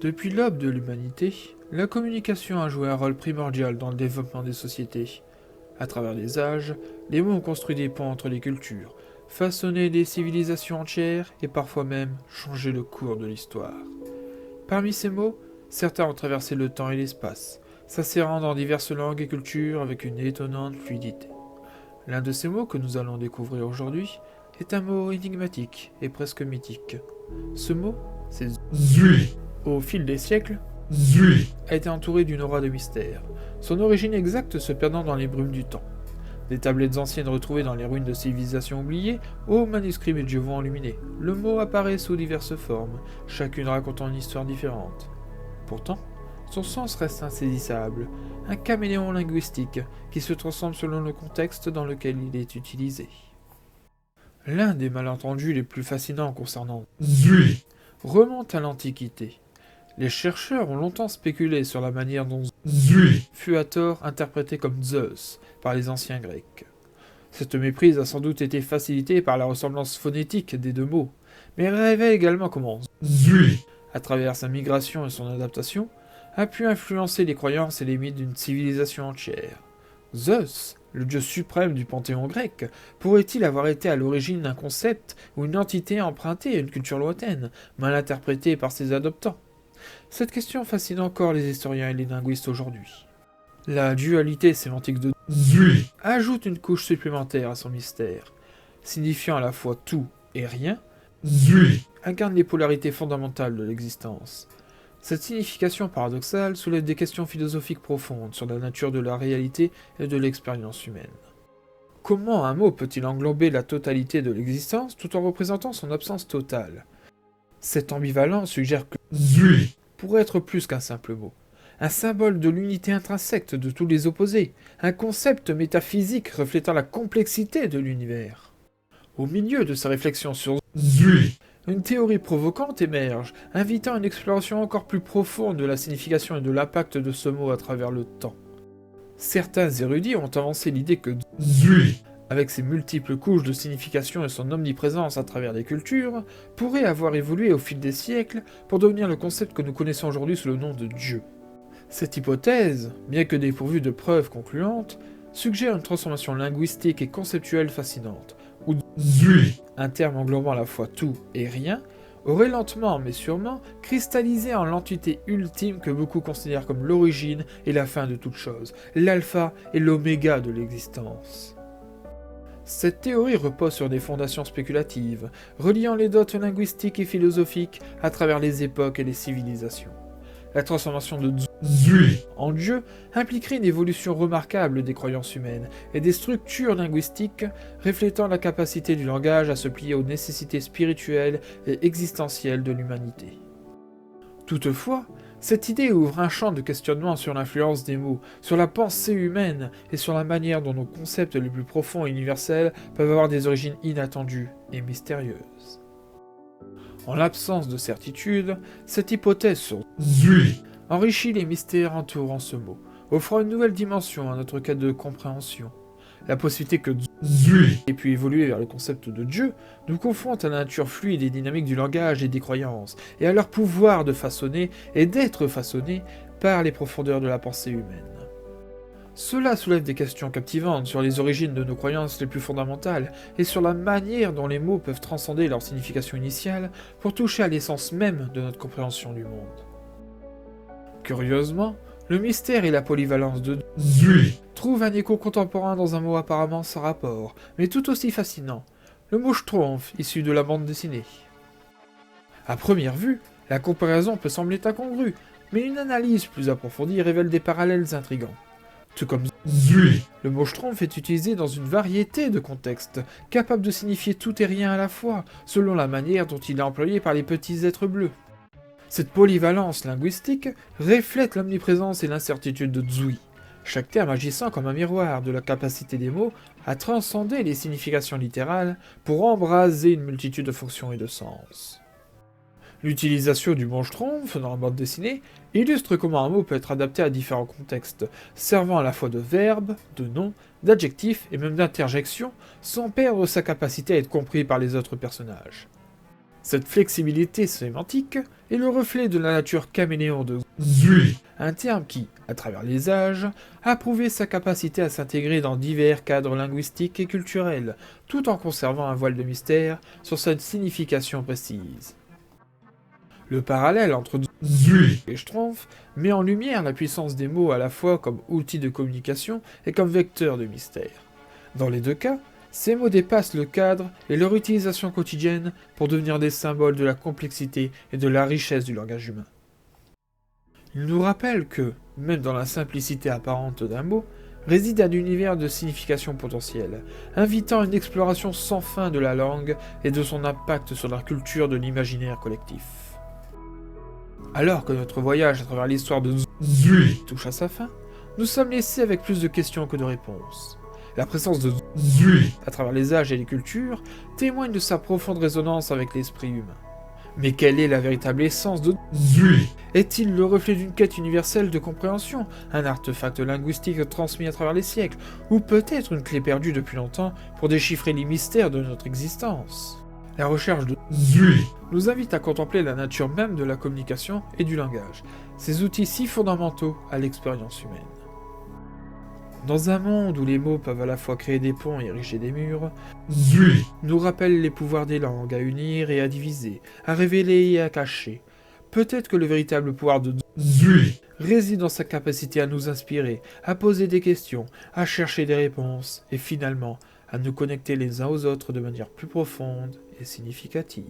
Depuis l'aube de l'humanité, la communication a joué un rôle primordial dans le développement des sociétés. À travers les âges, les mots ont construit des ponts entre les cultures, façonné des civilisations entières et parfois même changé le cours de l'histoire. Parmi ces mots, certains ont traversé le temps et l'espace, s'insérant dans diverses langues et cultures avec une étonnante fluidité. L'un de ces mots que nous allons découvrir aujourd'hui est un mot énigmatique et presque mythique. Ce mot, c'est Zui. Au fil des siècles, Zui a été entouré d'une aura de mystère, son origine exacte se perdant dans les brumes du temps. Des tablettes anciennes retrouvées dans les ruines de civilisations oubliées aux manuscrits médiévaux enluminés, le mot apparaît sous diverses formes, chacune racontant une histoire différente. Pourtant, son sens reste insaisissable, un caméléon linguistique qui se transforme selon le contexte dans lequel il est utilisé. L'un des malentendus les plus fascinants concernant Zui remonte à l'Antiquité. Les chercheurs ont longtemps spéculé sur la manière dont Zui fut à tort interprété comme Zeus par les anciens Grecs. Cette méprise a sans doute été facilitée par la ressemblance phonétique des deux mots, mais révèle également comment Zui, à travers sa migration et son adaptation, a pu influencer les croyances et les mythes d'une civilisation entière. Zeus, le dieu suprême du panthéon grec, pourrait-il avoir été à l'origine d'un concept ou une entité empruntée à une culture lointaine, mal interprétée par ses adoptants? Cette question fascine encore les historiens et les linguistes aujourd'hui. La dualité sémantique de Zui ajoute une couche supplémentaire à son mystère. Signifiant à la fois tout et rien, Zui incarne les polarités fondamentales de l'existence. Cette signification paradoxale soulève des questions philosophiques profondes sur la nature de la réalité et de l'expérience humaine. Comment un mot peut-il englober la totalité de l'existence tout en représentant son absence totale? Cette ambivalence suggère que Zui pourrait être plus qu'un simple mot, un symbole de l'unité intrinsèque de tous les opposés, un concept métaphysique reflétant la complexité de l'univers. Au milieu de sa réflexion sur Zui, une théorie provocante émerge, invitant une exploration encore plus profonde de la signification et de l'impact de ce mot à travers le temps. Certains érudits ont avancé l'idée que Zui, avec ses multiples couches de signification et son omniprésence à travers les cultures, pourrait avoir évolué au fil des siècles pour devenir le concept que nous connaissons aujourd'hui sous le nom de Dieu. Cette hypothèse, bien que dépourvue de preuves concluantes, suggère une transformation linguistique et conceptuelle fascinante, où Zui, un terme englobant à la fois tout et rien, aurait lentement mais sûrement cristallisé en l'entité ultime que beaucoup considèrent comme l'origine et la fin de toute chose, l'alpha et l'oméga de l'existence. Cette théorie repose sur des fondations spéculatives, reliant les dots linguistiques et philosophiques à travers les époques et les civilisations. La transformation de Zui en Dieu impliquerait une évolution remarquable des croyances humaines et des structures linguistiques reflétant la capacité du langage à se plier aux nécessités spirituelles et existentielles de l'humanité. Toutefois, cette idée ouvre un champ de questionnement sur l'influence des mots, sur la pensée humaine et sur la manière dont nos concepts les plus profonds et universels peuvent avoir des origines inattendues et mystérieuses. En l'absence de certitude, cette hypothèse sur Zui enrichit les mystères entourant ce mot, offrant une nouvelle dimension à notre quête de compréhension. La possibilité que Zui ait pu évoluer vers le concept de Dieu nous confronte à la nature fluide et dynamique du langage et des croyances, et à leur pouvoir de façonner et d'être façonnés par les profondeurs de la pensée humaine. Cela soulève des questions captivantes sur les origines de nos croyances les plus fondamentales et sur la manière dont les mots peuvent transcender leur signification initiale pour toucher à l'essence même de notre compréhension du monde. Curieusement, le mystère et la polyvalence de Zui trouvent un écho contemporain dans un mot apparemment sans rapport, mais tout aussi fascinant, le mot schtroumpf issu de la bande dessinée. À première vue, la comparaison peut sembler incongrue, mais une analyse plus approfondie révèle des parallèles intrigants. Tout comme Zui, le mot schtroumpf est utilisé dans une variété de contextes, capable de signifier tout et rien à la fois, selon la manière dont il est employé par les petits êtres bleus. Cette polyvalence linguistique reflète l'omniprésence et l'incertitude de Zui, chaque terme agissant comme un miroir de la capacité des mots à transcender les significations littérales pour embraser une multitude de fonctions et de sens. L'utilisation du mot schtroumpf dans la bande dessinée illustre comment un mot peut être adapté à différents contextes, servant à la fois de verbe, de nom, d'adjectif et même d'interjection, sans perdre sa capacité à être compris par les autres personnages. Cette flexibilité sémantique est le reflet de la nature caméléon de Zui, un terme qui, à travers les âges, a prouvé sa capacité à s'intégrer dans divers cadres linguistiques et culturels, tout en conservant un voile de mystère sur sa signification précise. Le parallèle entre Zui et Schtroumpf met en lumière la puissance des mots à la fois comme outil de communication et comme vecteur de mystère. Dans les deux cas, ces mots dépassent le cadre et leur utilisation quotidienne pour devenir des symboles de la complexité et de la richesse du langage humain. Ils nous rappellent que, même dans la simplicité apparente d'un mot, réside un univers de signification potentielle, invitant une exploration sans fin de la langue et de son impact sur la culture de l'imaginaire collectif. Alors que notre voyage à travers l'histoire de Zui touche à sa fin, nous sommes laissés avec plus de questions que de réponses. La présence de Zui à travers les âges et les cultures témoigne de sa profonde résonance avec l'esprit humain. Mais quelle est la véritable essence de Zui? Est-il le reflet d'une quête universelle de compréhension, un artefact linguistique transmis à travers les siècles, ou peut-être une clé perdue depuis longtemps pour déchiffrer les mystères de notre existence? La recherche de Zui nous invite à contempler la nature même de la communication et du langage, ces outils si fondamentaux à l'expérience humaine. Dans un monde où les mots peuvent à la fois créer des ponts et ériger des murs, Zui nous rappelle les pouvoirs des langues à unir et à diviser, à révéler et à cacher. Peut-être que le véritable pouvoir de Zui réside dans sa capacité à nous inspirer, à poser des questions, à chercher des réponses, et finalement à nous connecter les uns aux autres de manière plus profonde et significative.